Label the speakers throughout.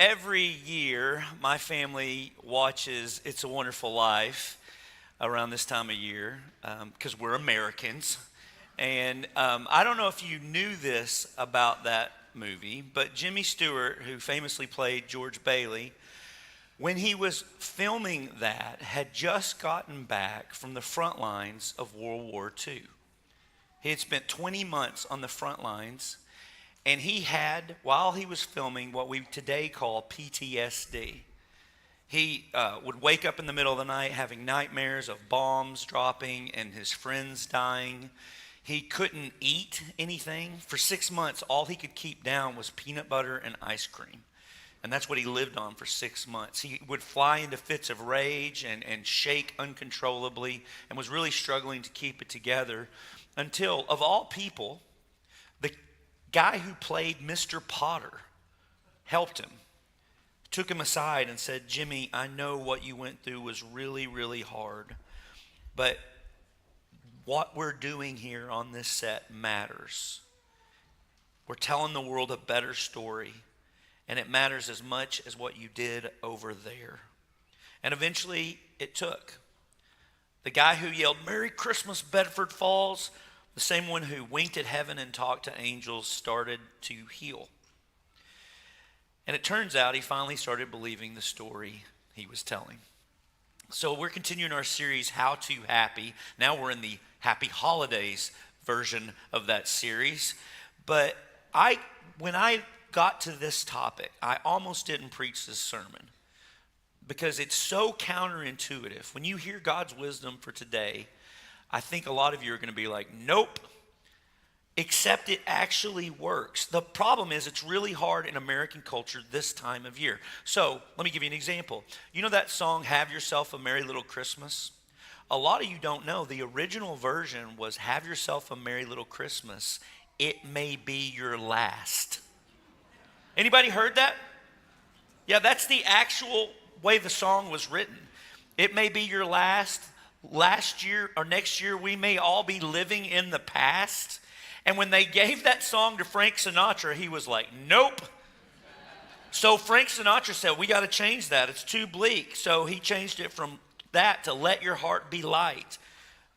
Speaker 1: Every year, my family watches It's a Wonderful Life around this time of year because we're Americans. And I don't know if you knew this about that movie, but Jimmy Stewart, who famously played George Bailey, when he was filming that, had just gotten back from the front lines of World War II. He had spent 20 months on the front lines, and he had, while he was filming, what we today call PTSD. He would wake up in the middle of the night having nightmares of bombs dropping and his friends dying. He couldn't eat anything. For 6 months, all he could keep down was peanut butter and ice cream. And that's what he lived on for 6 months. He would fly into fits of rage and shake uncontrollably and was really struggling to keep it together until, of all people, the guy who played Mr. Potter helped him, took him aside and said, "Jimmy, I know what you went through was really, really hard, but what we're doing here on this set matters. We're telling the world a better story, and it matters as much as what you did over there." And eventually it took. The guy who yelled, "Merry Christmas, Bedford Falls," the same one who winked at heaven and talked to angels, started to heal. And it turns out he finally started believing the story he was telling. So we're continuing our series, How to Happy. Now we're in the Happy Holidays version of that series. But when I got to this topic, I almost didn't preach this sermon because it's so counterintuitive. When you hear God's wisdom for today, I think a lot of you are going to be like, nope, except it actually works. The problem is it's really hard in American culture this time of year. So let me give you an example. You know that song, "Have Yourself a Merry Little Christmas"? A lot of you don't know the original version was "Have Yourself a Merry Little Christmas. It may be your last." Anybody heard that? Yeah, that's the actual way the song was written. It may be your last. Last year or next year, we may all be living in the past. And when they gave that song to Frank Sinatra, he was like, nope. So Frank Sinatra said, we got to change that. It's too bleak. So he changed it from that to "Let your heart be light.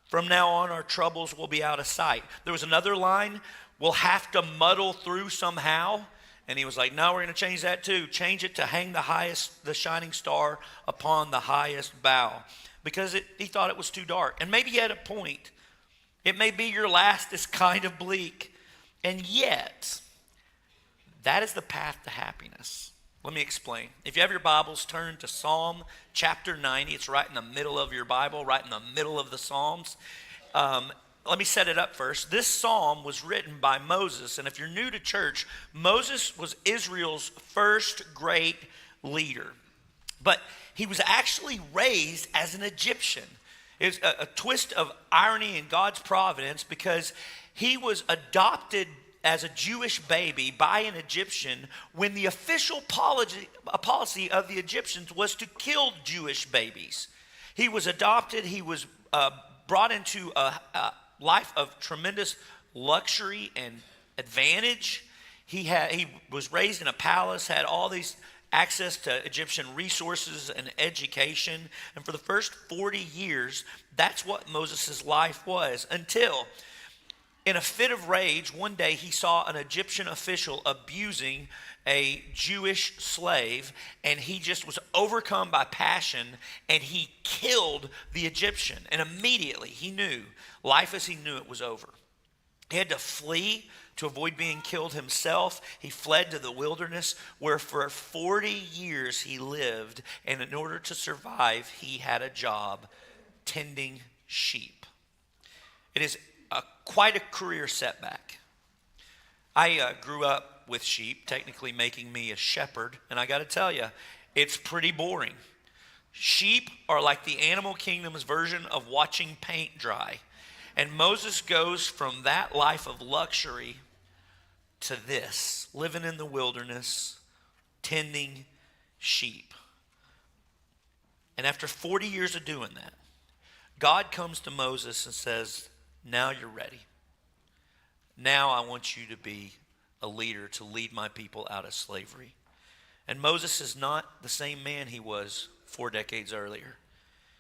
Speaker 1: From now on, our troubles will be out of sight." There was another line, "We'll have to muddle through somehow." And he was like, no, we're going to change that too. Change it to "Hang the shining star upon the highest bough." Because he thought it was too dark. And maybe he had a point. It may be your last is kind of bleak. And yet, that is the path to happiness. Let me explain. If you have your Bibles, turn to Psalm chapter 90. It's right in the middle of your Bible, right in the middle of the Psalms. Let me set it up first. This psalm was written by Moses. And if you're new to church, Moses was Israel's first great leader. But he was actually raised as an Egyptian. It's a twist of irony in God's providence because he was adopted as a Jewish baby by an Egyptian when the official policy of the Egyptians was to kill Jewish babies. He was adopted. He was brought into a life of tremendous luxury and advantage. He was raised in a palace, had all these access to Egyptian resources and education. And for the first 40 years, that's what Moses' life was until in a fit of rage, one day he saw an Egyptian official abusing a Jewish slave, and he just was overcome by passion, and he killed the Egyptian. And immediately he knew life as he knew it was over. He had to flee to avoid being killed himself. He fled to the wilderness where for 40 years he lived, and in order to survive, he had a job tending sheep. It is quite a career setback. I grew up with sheep, technically making me a shepherd, and I got to tell you, it's pretty boring. Sheep are like the animal kingdom's version of watching paint dry. And Moses goes from that life of luxury to this, living in the wilderness, tending sheep. And after 40 years of doing that, God comes to Moses and says, now you're ready. Now I want you to be a leader, to lead my people out of slavery. And Moses is not the same man he was 4 decades earlier.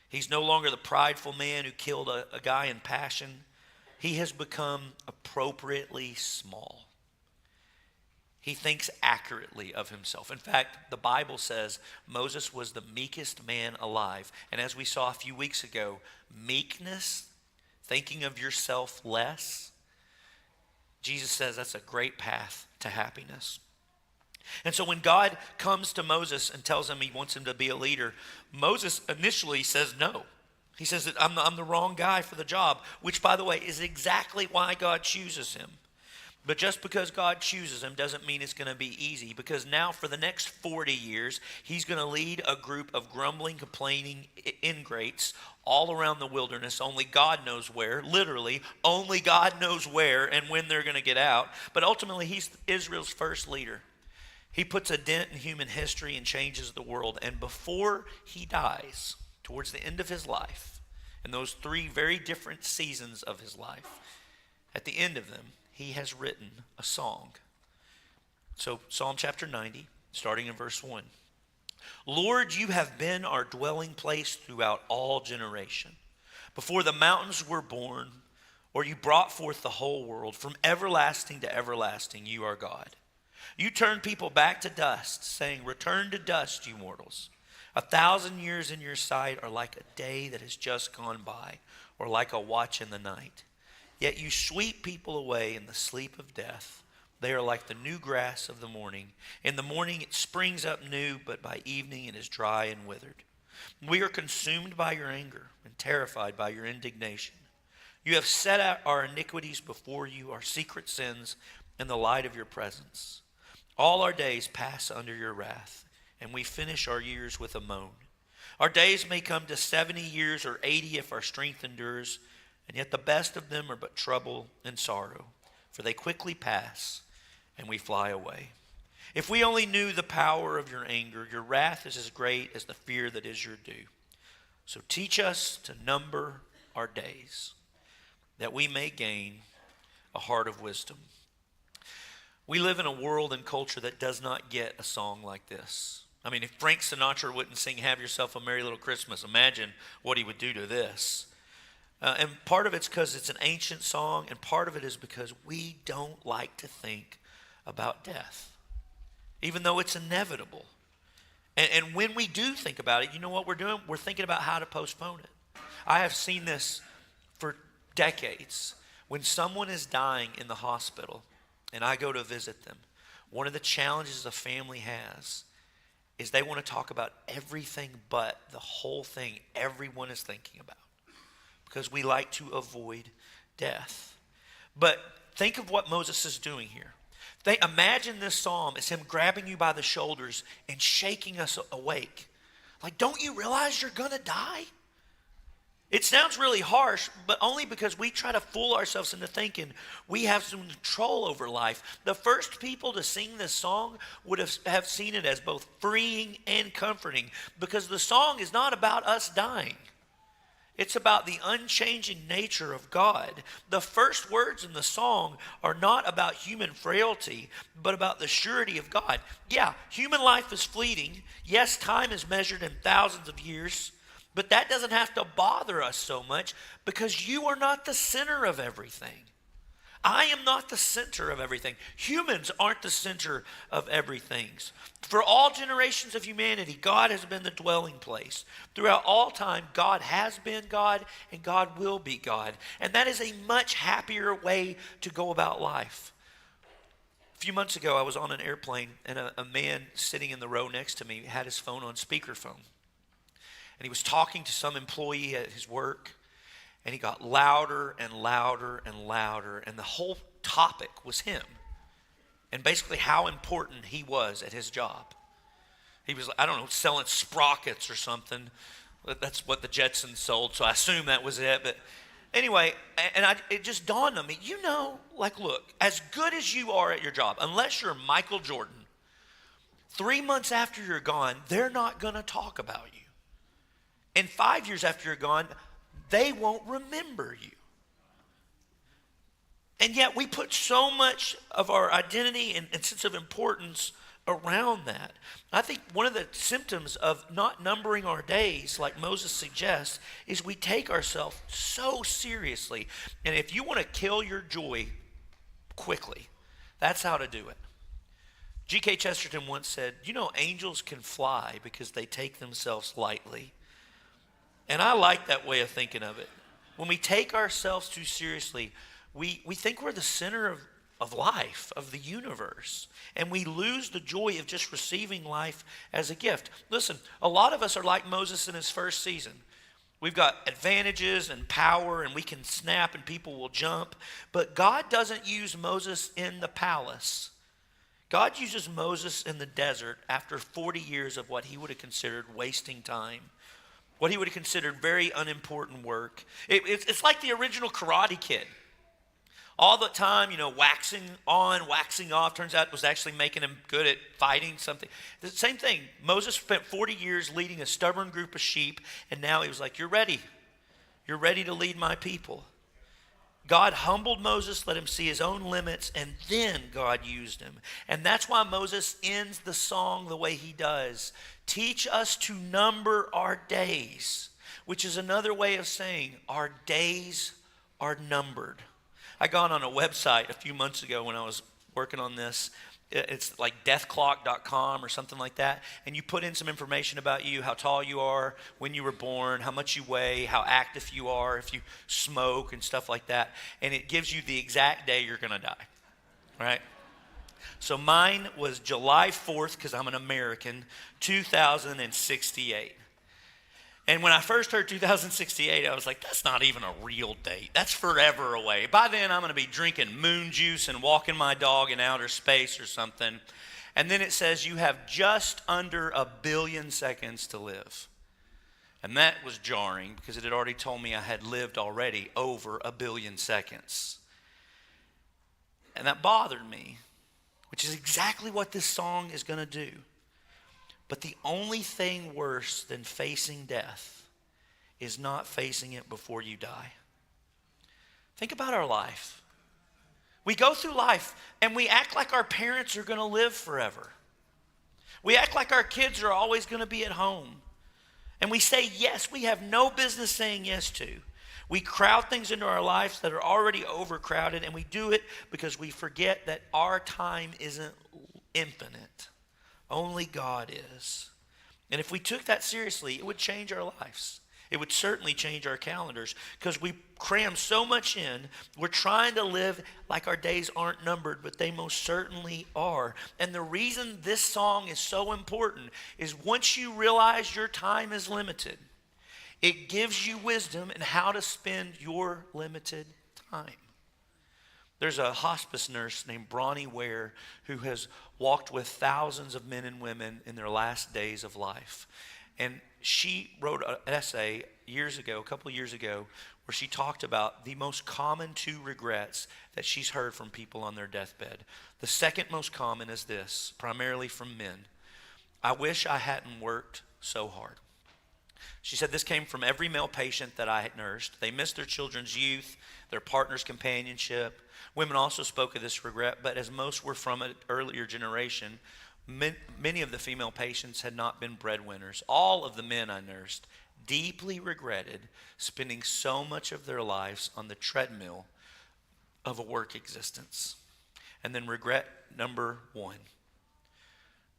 Speaker 1: He's no longer the prideful man who killed a guy in passion. He has become appropriately small. He thinks accurately of himself. In fact, the Bible says Moses was the meekest man alive. And as we saw a few weeks ago, meekness, thinking of yourself less, Jesus says that's a great path to happiness. And so when God comes to Moses and tells him he wants him to be a leader, Moses initially says no. He says that I'm the wrong guy for the job, which, by the way, is exactly why God chooses him. But just because God chooses him doesn't mean it's going to be easy, because now for the next 40 years, he's going to lead a group of grumbling, complaining ingrates all around the wilderness. Only God knows where, literally, only God knows where and when they're going to get out. But ultimately, he's Israel's first leader. He puts a dent in human history and changes the world. And before he dies, towards the end of his life, in those 3 very different seasons of his life, at the end of them, he has written a song. So Psalm chapter 90, starting in verse 1. Lord, you have been our dwelling place throughout all generation. Before the mountains were born, or you brought forth the whole world, from everlasting to everlasting, you are God. You turn people back to dust, saying, return to dust, you mortals. 1,000 years in your sight are like a day that has just gone by, or like a watch in the night. Yet you sweep people away in the sleep of death. They are like the new grass of the morning. In the morning it springs up new, but by evening it is dry and withered. We are consumed by your anger and terrified by your indignation. You have set out our iniquities before you, our secret sins, in the light of your presence. All our days pass under your wrath, and we finish our years with a moan. Our days may come to 70 years or 80 if our strength endures, and yet the best of them are but trouble and sorrow, for they quickly pass, and we fly away. If we only knew the power of your anger, your wrath is as great as the fear that is your due. So teach us to number our days, that we may gain a heart of wisdom. We live in a world and culture that does not get a song like this. I mean, if Frank Sinatra wouldn't sing Have Yourself a Merry Little Christmas, imagine what he would do to this. And part of it's because it's an ancient song, and part of it is because we don't like to think about death, even though it's inevitable. And when we do think about it, you know what we're doing? We're thinking about how to postpone it. I have seen this for decades. When someone is dying in the hospital, and I go to visit them, one of the challenges a family has is they want to talk about everything but the whole thing everyone is thinking about, because we like to avoid death. But think of what Moses is doing here. Imagine this psalm as him grabbing you by the shoulders and shaking us awake. Like, don't you realize you're going to die? It sounds really harsh, but only because we try to fool ourselves into thinking we have some control over life. The first people to sing this song would have seen it as both freeing and comforting, because the song is not about us dying. It's about the unchanging nature of God. The first words in the song are not about human frailty, but about the surety of God. Yeah, human life is fleeting. Yes, time is measured in thousands of years. But that doesn't have to bother us so much, because you are not the center of everything. I am not the center of everything. Humans aren't the center of everything. For all generations of humanity, God has been the dwelling place. Throughout all time, God has been God and God will be God. And that is a much happier way to go about life. A few months ago, I was on an airplane, and a man sitting in the row next to me had his phone on speakerphone. And he was talking to some employee at his work, and he got louder and louder and louder, and the whole topic was him and basically how important he was at his job. He was, I don't know, selling sprockets or something. That's what the Jetsons sold, so I assume that was it. But anyway, it just dawned on me, look, as good as you are at your job, unless you're Michael Jordan, 3 months after you're gone, they're not going to talk about you. And 5 years after you're gone, they won't remember you. And yet we put so much of our identity and sense of importance
Speaker 2: around that. I think one of the symptoms of not numbering our days, like Moses suggests, is we take ourselves so seriously. And if you want to kill your joy quickly, that's how to do it. G.K. Chesterton once said, angels can fly because they take themselves lightly. And I like that way of thinking of it. When we take ourselves too seriously, we think we're the center of life, of the universe. And we lose the joy of just receiving life as a gift. Listen, a lot of us are like Moses in his first season. We've got advantages and power, and we can snap and people will jump. But God doesn't use Moses in the palace. God uses Moses in the desert after 40 years of what he would have considered wasting time, what he would have considered very unimportant work. It's like the original Karate Kid. All the time, waxing on, waxing off, turns out it was actually making him good at fighting something. The same thing. Moses spent 40 years leading a stubborn group of sheep, and now he was like, you're ready. You're ready to lead my people. God humbled Moses, let him see his own limits, and then God used him. And that's why Moses ends the song the way he does. Teach us to number our days, which is another way of saying our days are numbered. I got on a website a few months ago when I was working on this. It's like deathclock.com or something like that. And you put in some information about you, how tall you are, when you were born, how much you weigh, how active you are, if you smoke and stuff like that. And it gives you the exact day you're going to die, right? So mine was July 4th, because I'm an American, 2068. And when I first heard 2068, I was like, that's not even a real date. That's forever away. By then, I'm going to be drinking moon juice and walking my dog in outer space or something. And then it says you have just under 1 billion seconds to live. And that was jarring because it had already told me I had lived already over 1 billion seconds. And that bothered me, which is exactly what this song is going to do. But the only thing worse than facing death is not facing it before you die. Think about our life. We go through life and we act like our parents are going to live forever. We act like our kids are always going to be at home. And we say yes, we have no business saying yes to. We crowd things into our lives that are already overcrowded, and we do it because we forget that our time isn't infinite. Only God is. And if we took that seriously, it would change our lives. It would certainly change our calendars because we cram so much in. We're trying to live like our days aren't numbered, but they most certainly are. And the reason this song is so important is once you realize your time is limited, it gives you wisdom in how to spend your limited time. There's a hospice nurse named Bronnie Ware who has walked with thousands of men and women in their last days of life. And she wrote an essay a couple of years ago, where she talked about the most common 2 regrets that she's heard from people on their deathbed. The second most common is this, primarily from men. I wish I hadn't worked so hard. She said this came from every male patient that I had nursed. They missed their children's youth, their partner's companionship. Women also spoke of this regret, but as most were from an earlier generation, many of the female patients had not been breadwinners. All of the men I nursed deeply regretted spending so much of their lives on the treadmill of a work existence. And then regret number 1.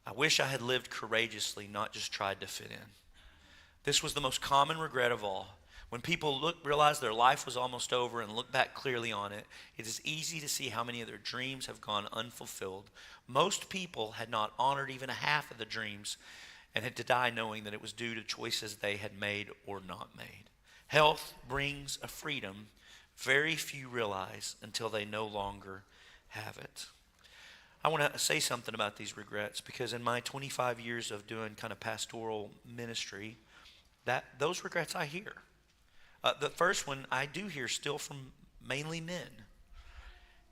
Speaker 2: I wish I had lived courageously, not just tried to fit in. This was the most common regret of all. When people realize their life was almost over and look back clearly on it, it is easy to see how many of their dreams have gone unfulfilled. Most people had not honored even a half of the dreams and had to die knowing that it was due to choices they had made or not made. Health brings a freedom very few realize until they no longer have it. I want to say something about these regrets because in my 25 years of doing kind of pastoral ministry, those regrets I hear. The first one I do hear still from mainly men.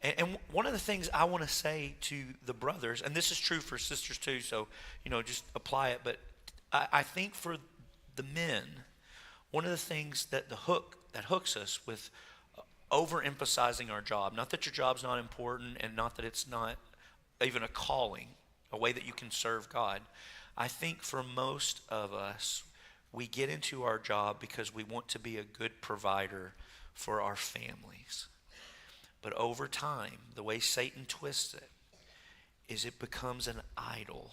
Speaker 2: And one of the things I want to say to the brothers, and this is true for sisters too, so, just apply it. But I think for the men, one of the things that hooks us with overemphasizing our job, not that your job's not important and not that it's not even a calling, a way that you can serve God. I think for most of us, we get into our job because we want to be a good provider for our families. But over time, the way Satan twists it is it becomes an idol.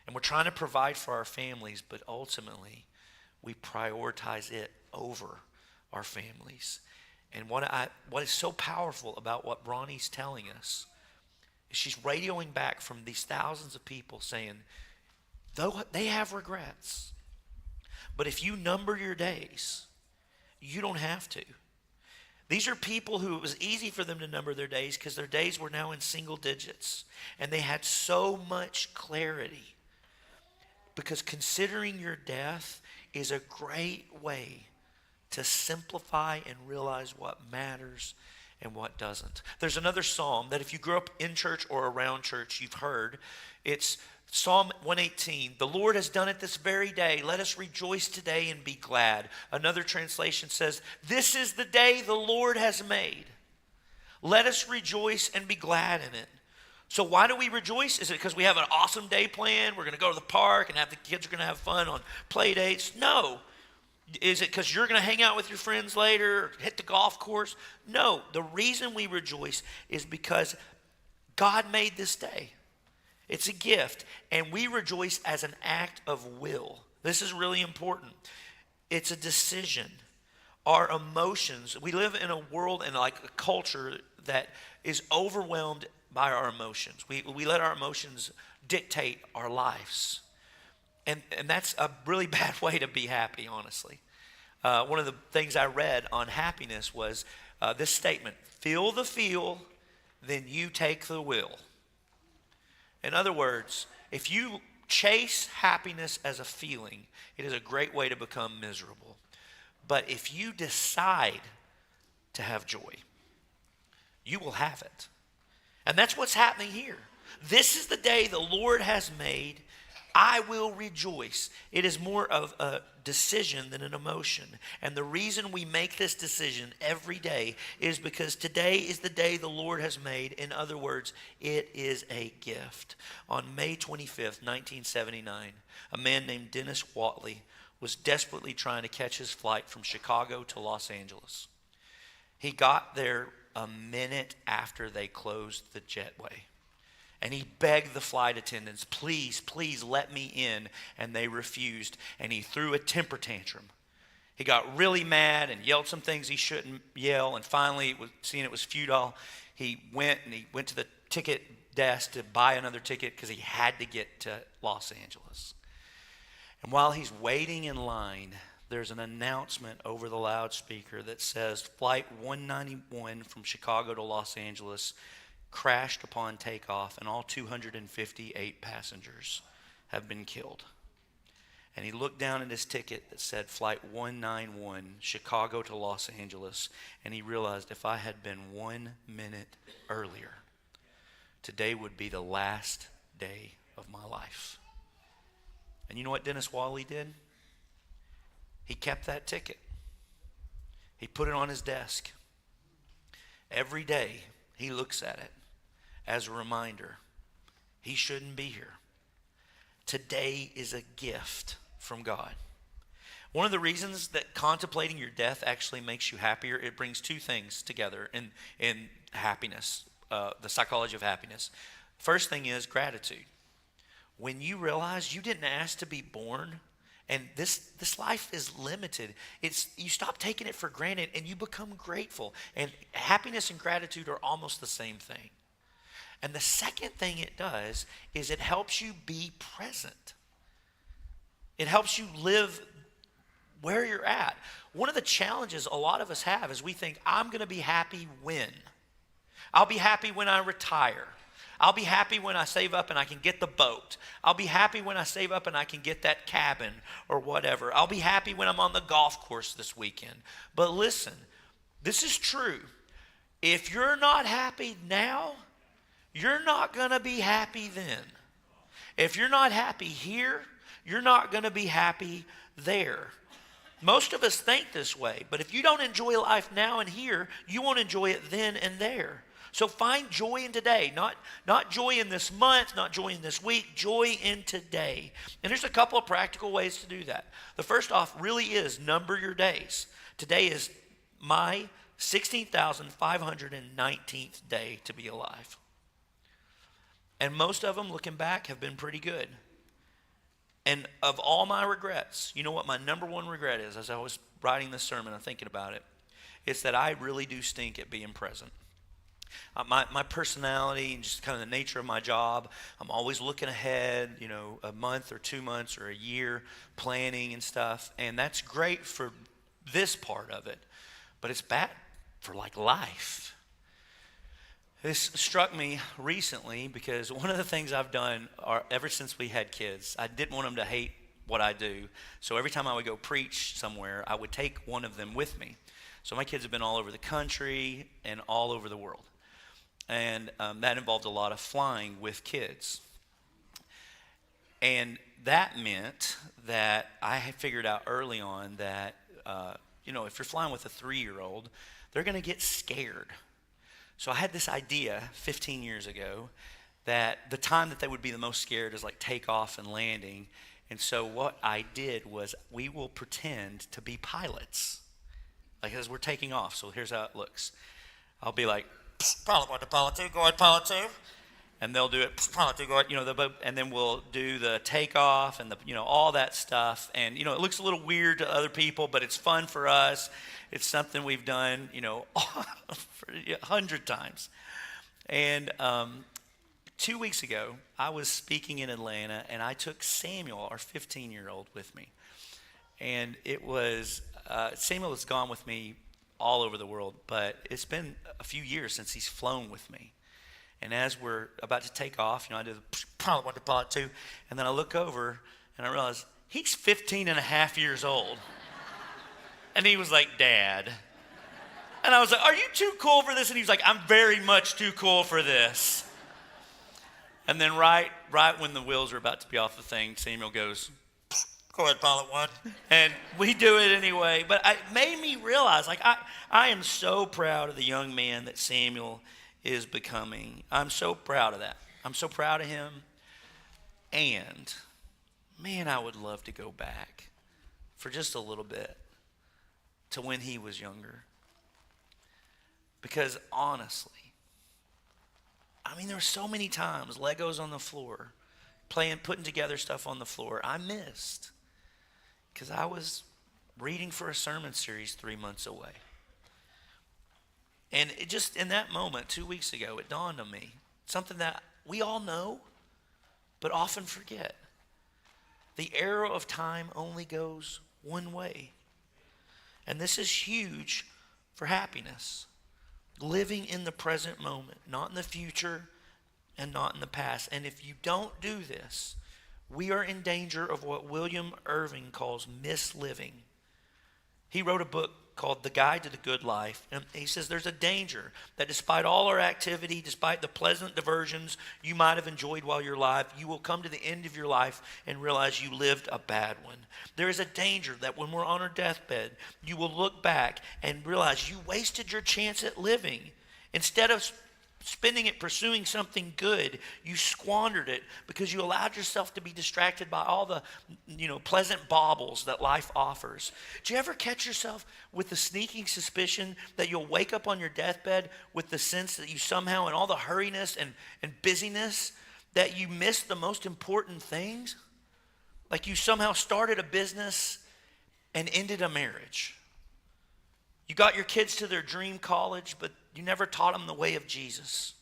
Speaker 2: And we're trying to provide for our families, but ultimately we prioritize it over our families. And what is so powerful about what Bronnie's telling us is she's radioing back from these thousands of people saying, though they have regrets, but if you number your days, you don't have to. These are people who it was easy for them to number their days because their days were now in single digits. And they had so much clarity. Because considering your death is a great way to simplify and realize what matters and what doesn't. There's another psalm that if you grew up in church or around church, you've heard. It's Psalm 118. The Lord has done it this very day. Let us rejoice today and be glad. Another translation says, this is the day the Lord has made. Let us rejoice and be glad in it. So why do we rejoice? Is it because we have an awesome day planned? We're going to go to the park and the kids are going to have fun on play dates? No. Is it because you're going to hang out with your friends later or hit the golf course? No. The reason we rejoice is because God made this day. It's a gift, and we rejoice as an act of will. This is really important. It's a decision. Our emotions, we live in a world and like a culture that is overwhelmed by our emotions. We let our emotions dictate our lives. And that's a really bad way to be happy, honestly. One of the things I read on happiness was this statement, feel the feel, then you take the will. In other words, if you chase happiness as a feeling, it is a great way to become miserable. But if you decide to have joy, you will have it. And that's what's happening here. This is the day the Lord has made. I will rejoice. It is more of a decision than an emotion. And the reason we make this decision every day is because today is the day the Lord has made. In other words, it is a gift. On May 25th, 1979, a man named Dennis Whatley was desperately trying to catch his flight from Chicago to Los Angeles. He got there a minute after they closed the jetway. And he begged the flight attendants, please, please let me in. And they refused. And he threw a temper tantrum. He got really mad and yelled some things he shouldn't yell. And finally, seeing it was futile, he went to the ticket desk to buy another ticket because he had to get to Los Angeles. And while he's waiting in line, there's an announcement over the loudspeaker that says Flight 191 from Chicago to Los Angeles crashed upon takeoff, and all 258 passengers have been killed. And he looked down at his ticket that said Flight 191, Chicago to Los Angeles, and he realized if I had been 1 minute earlier, today would be the last day of my life. And you know what Dennis Whatley did? He kept that ticket. He put it on his desk. Every day, he looks at it as a reminder. He shouldn't be here. Today is a gift from God. One of the reasons that contemplating your death actually makes you happier, it brings two things together in happiness, the psychology of happiness. First thing is gratitude. When you realize you didn't ask to be born, and this life is limited, you stop taking it for granted and you become grateful. And happiness and gratitude are almost the same thing. And the second thing it does is it helps you be present. It helps you live where you're at. One of the challenges a lot of us have is we think, I'm going to be happy when? I'll be happy when I retire. I'll be happy when I save up and I can get the boat. I'll be happy when I save up and I can get that cabin or whatever. I'll be happy when I'm on the golf course this weekend. But listen, this is true. If you're not happy now, you're not going to be happy then. If you're not happy here, you're not going to be happy there. Most of us think this way, but if you don't enjoy life now and here, you won't enjoy it then and there. So find joy in today, not joy in this month, not joy in this week, joy in today. And there's a couple of practical ways to do that. The first off really is number your days. Today is my 16,519th day to be alive. And most of them, looking back, have been pretty good. And of all my regrets, you know what my number one regret is? As I was writing this sermon and thinking about it, it's that I really do stink at being present. My personality and just kind of the nature of my job, I'm always looking ahead, a month or 2 months or a year, planning and stuff. And that's great for this part of it, but it's bad for life. This struck me recently because one of the things I've done ever since we had kids, I didn't want them to hate what I do. So every time I would go preach somewhere, I would take one of them with me. So my kids have been all over the country and all over the world. And that involved a lot of flying with kids. And that meant that I had figured out early on that, if you're flying with a 3-year-old, they're going to get scared. So I had this idea 15 years ago that the time that they would be the most scared is takeoff and landing. And so what I did was we will pretend to be pilots, as we're taking off. So here's how it looks. I'll be like, pilot 1 to pilot 2, go ahead, pilot 2. And they'll do it, pilot 2, go ahead, and then we'll do the takeoff and all that stuff. And, it looks a little weird to other people, but it's fun for us. It's something we've done, 100 times. And 2 weeks ago, I was speaking in Atlanta, and I took Samuel, our 15-year-old, with me. And it was, Samuel has gone with me all over the world, but it's been a few years since he's flown with me. And as we're about to take off, I do the pilot 1 to pilot 2, and then I look over, and I realize he's 15 and a half years old. And he was like, Dad. And I was like, are you too cool for this? And he was like, I'm very much too cool for this. And then right when the wheels are about to be off the thing, Samuel goes, go ahead, pilot 1. And we do it anyway. But it made me realize, I am so proud of the young man that Samuel is becoming. I'm so proud of that. I'm so proud of him. And, man, I would love to go back for just a little bit to when he was younger. Because honestly, there were so many times, Legos on the floor, putting together stuff on the floor, I missed. Because I was reading for a sermon series 3 months away. And it just, in that moment, 2 weeks ago, it dawned on me, something that we all know, but often forget. The arrow of time only goes one way. And this is huge for happiness. Living in the present moment, not in the future and not in the past. And if you don't do this, we are in danger of what William Irving calls misliving. He wrote a book called The Guide to the Good Life. And he says there's a danger that despite all our activity, despite the pleasant diversions you might have enjoyed while you're alive, you will come to the end of your life and realize you lived a bad one. There is a danger that when we're on our deathbed, you will look back and realize you wasted your chance at living. Instead of spending it pursuing something good, you squandered it because you allowed yourself to be distracted by all the pleasant baubles that life offers. Do you ever catch yourself with the sneaking suspicion that you'll wake up on your deathbed with the sense that you somehow, in all the hurriness and busyness, that you missed the most important things? Like you somehow started a business and ended a marriage. You got your kids to their dream college, but you never taught them the way of Jesus.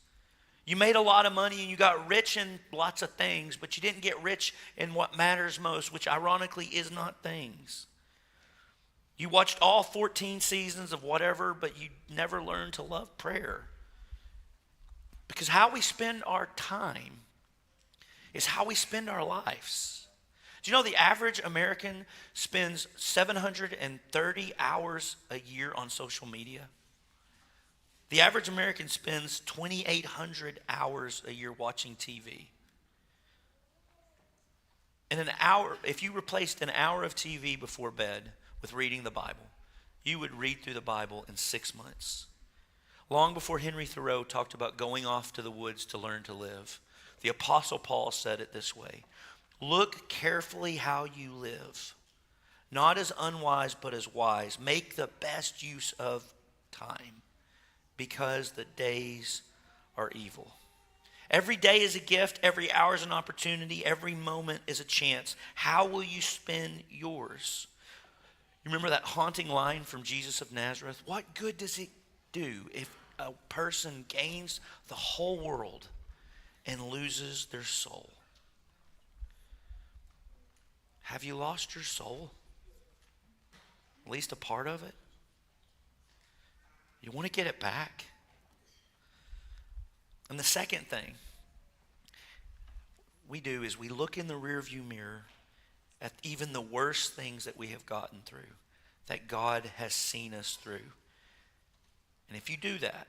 Speaker 2: You made a lot of money and you got rich in lots of things, but you didn't get rich in what matters most, which ironically is not things. You watched all 14 seasons of whatever, but you never learned to love prayer. Because how we spend our time is how we spend our lives. Do you know the average American spends 730 hours a year on social media? The average American spends 2,800 hours a year watching TV. In an hour, if you replaced an hour of TV before bed with reading the Bible, you would read through the Bible in 6 months. Long before Henry Thoreau talked about going off to the woods to learn to live, the Apostle Paul said it this way: look carefully how you live, not as unwise but as wise. Make the best use of time, because the days are evil. Every day is a gift, every hour is an opportunity, every moment is a chance. How will you spend yours? You remember that haunting line from Jesus of Nazareth? What good does it do if a person gains the whole world and loses their soul? Have you lost your soul? At least a part of it? You want to get it back? And the second thing we do is we look in the rearview mirror at even the worst things that we have gotten through, that God has seen us through. And if you do that,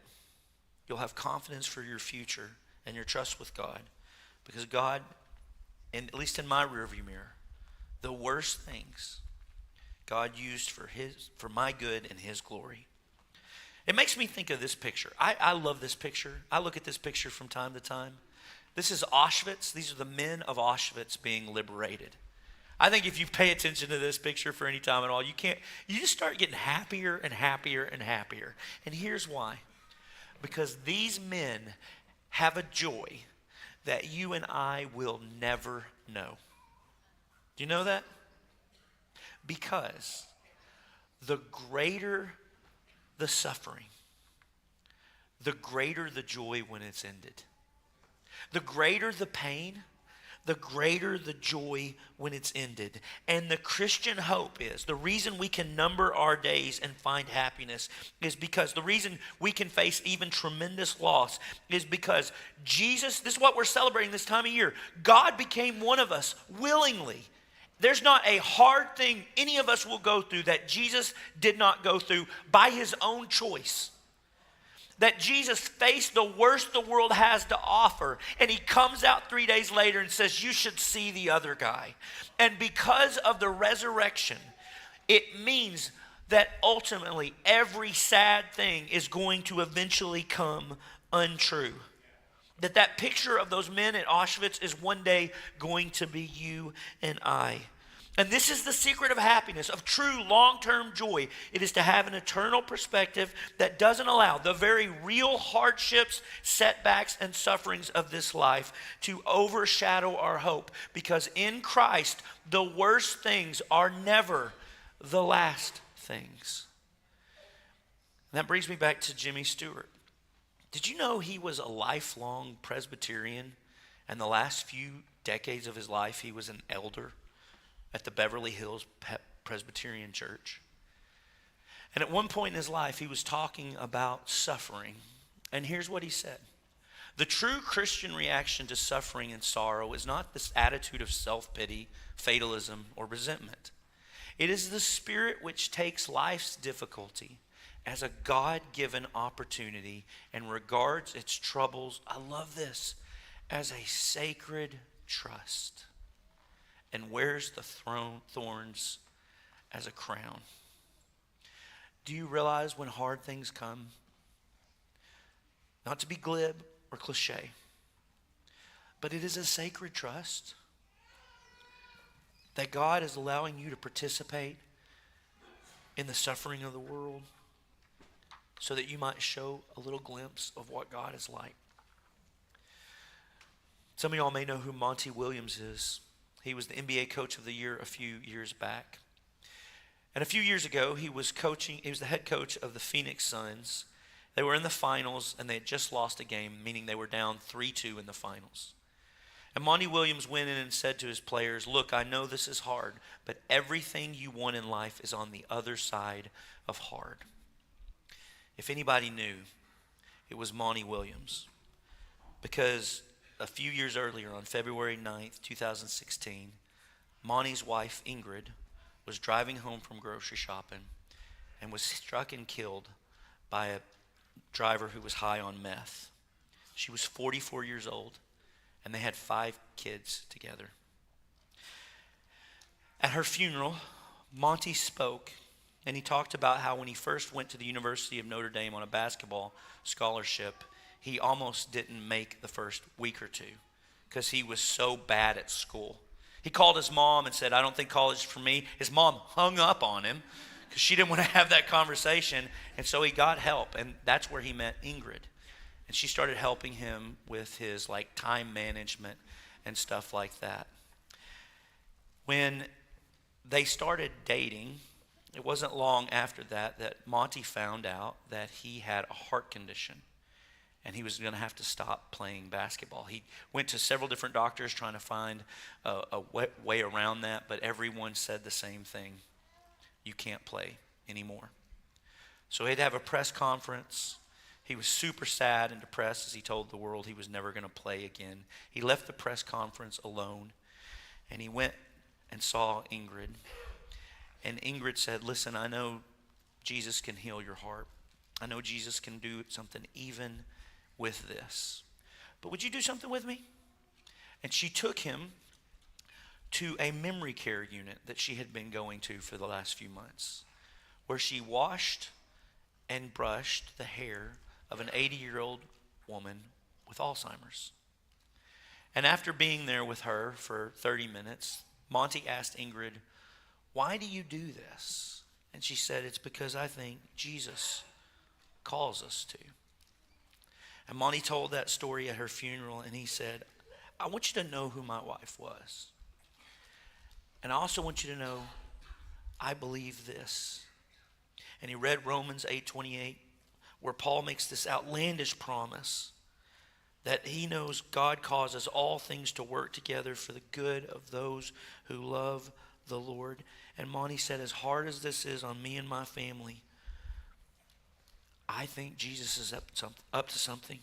Speaker 2: you'll have confidence for your future and your trust with God. Because God, and at least in my rearview mirror, the worst things God used for my good and his glory. It makes me think of this picture. I love this picture. I look at this picture from time to time. This is Auschwitz. These are the men of Auschwitz being liberated. I think if you pay attention to this picture for any time at all, you just start getting happier and happier and happier. And here's why. Because these men have a joy that you and I will never know. Do you know that? Because the greater the suffering, the greater the joy when it's ended. The greater the pain, the greater the joy when it's ended. And the Christian hope is, the reason we can number our days and find happiness is because the reason we can face even tremendous loss is because Jesus, this is what we're celebrating this time of year, God became one of us willingly. There's not a hard thing any of us will go through that Jesus did not go through by his own choice. That Jesus faced the worst the world has to offer, and he comes out 3 days later and says, you should see the other guy. And because of the resurrection, it means that ultimately every sad thing is going to eventually come untrue. That picture of those men at Auschwitz is one day going to be you and I. And this is the secret of happiness, of true long-term joy. It is to have an eternal perspective that doesn't allow the very real hardships, setbacks, and sufferings of this life to overshadow our hope. Because in Christ, the worst things are never the last things. And that brings me back to Jimmy Stewart. Did you know he was a lifelong Presbyterian, and the last few decades of his life he was an elder at the Beverly Hills Presbyterian Church? And at one point in his life he was talking about suffering, and here's what he said: the true Christian reaction to suffering and sorrow is not this attitude of self-pity, fatalism, or resentment. It is the spirit which takes life's difficulty as a God-given opportunity and regards its troubles, I love this, as a sacred trust, and wears the thorns as a crown. Do you realize when hard things come, not to be glib or cliche, but it is a sacred trust that God is allowing you to participate in the suffering of the world, so that you might show a little glimpse of what God is like. Some of y'all may know who Monty Williams is. He was the NBA Coach of the Year a few years back. And a few years ago, he was the head coach of the Phoenix Suns. They were in the finals, and they had just lost a game, meaning they were down 3-2 in the finals. And Monty Williams went in and said to his players, look, I know this is hard, but everything you want in life is on the other side of hard. If anybody knew, it was Monty Williams. Because a few years earlier, on February 9th, 2016, Monty's wife, Ingrid, was driving home from grocery shopping and was struck and killed by a driver who was high on meth. She was 44 years old, and they had 5 kids together. At her funeral, Monty spoke, And he talked about how when he first went to the University of Notre Dame on a basketball scholarship, he almost didn't make the first week or two because he was so bad at school. He called his mom and said, I don't think college is for me. His mom hung up on him because she didn't want to have that conversation. And so he got help. And that's where he met Ingrid. And she started helping him with his like time management and stuff like that. When they started dating, it wasn't long after that Monty found out that he had a heart condition and he was going to have to stop playing basketball. He went to several different doctors trying to find a way around that, but everyone said the same thing. You can't play anymore. So he had to have a press conference. He was super sad and depressed as he told the world he was never going to play again. He left the press conference alone and he went and saw Ingrid. And Ingrid said, listen, I know Jesus can heal your heart. I know Jesus can do something even with this. But would you do something with me? And she took him to a memory care unit that she had been going to for the last few months, where she washed and brushed the hair of an 80-year-old woman with Alzheimer's. And after being there with her for 30 minutes, Monty asked Ingrid, why do you do this? And she said, it's because I think Jesus calls us to. And Monty told that story at her funeral, and he said, I want you to know who my wife was. And I also want you to know, I believe this. And he read Romans 8:28, where Paul makes this outlandish promise that he knows God causes all things to work together for the good of those who love the Lord. And Monty said, as hard as this is on me and my family, I think Jesus is up to something.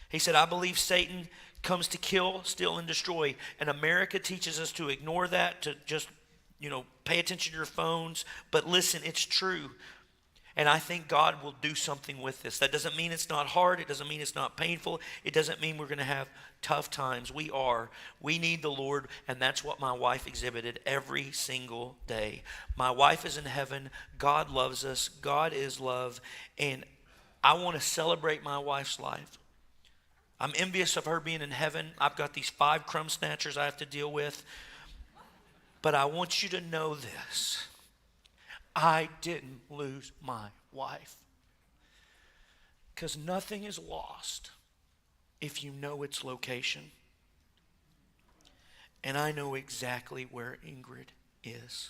Speaker 2: He said, I believe Satan comes to kill, steal, and destroy. And America teaches us to ignore that, to just, pay attention to your phones. But listen, it's true. And I think God will do something with this. That doesn't mean it's not hard. It doesn't mean it's not painful. It doesn't mean we're going to have tough times. We need the Lord, and that's what my wife exhibited every single day. My wife is in heaven. God loves us. God is love. And I want to celebrate my wife's life. I'm envious of her being in heaven. I've got these 5 crumb snatchers I have to deal with. But I want you to know this. I didn't lose my wife. Because nothing is lost if you know its location. And I know exactly where Ingrid is.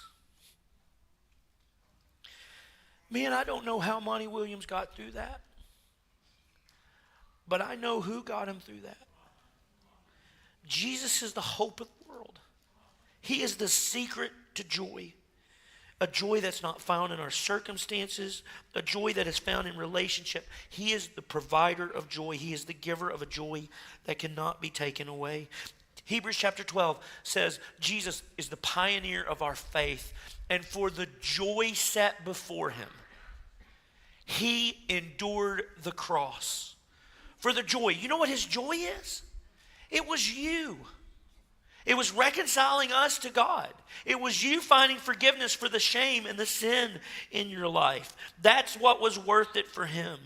Speaker 2: Man, I don't know how Monty Williams got through that. But I know who got him through that. Jesus is the hope of the world. He is the secret to joy. A joy that's not found in our circumstances, a joy that is found in relationship. He is the provider of joy. He is the giver of a joy that cannot be taken away. Hebrews chapter 12 says Jesus is the pioneer of our faith, and for the joy set before him, he endured the cross. For the joy. You know what his joy is? It was you. It was reconciling us to God. It was you finding forgiveness for the shame and the sin in your life. That's what was worth it for him.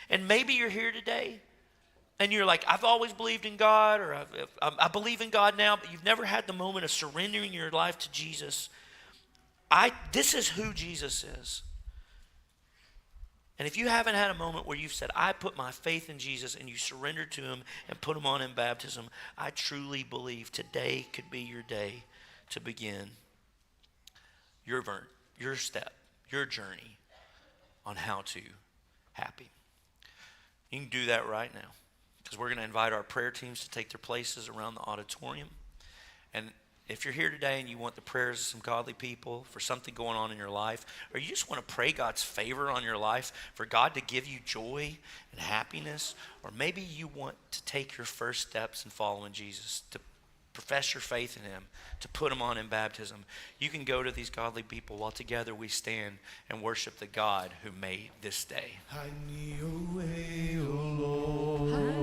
Speaker 2: And maybe you're here today and you're like, I've always believed in God, or I believe in God now, but you've never had the moment of surrendering your life to Jesus. This is who Jesus is. And if you haven't had a moment where you've said, I put my faith in Jesus, and you surrendered to him and put him on in baptism, I truly believe today could be your day to begin your step, your journey on how to happy. You can do that right now, because we're going to invite our prayer teams to take their places around the auditorium. And if you're here today and you want the prayers of some godly people for something going on in your life, or you just want to pray God's favor on your life, for God to give you joy and happiness, or maybe you want to take your first steps in following Jesus, to profess your faith in him, to put him on in baptism, you can go to these godly people while together we stand and worship the God who made this day.
Speaker 3: Hide me away, oh Lord.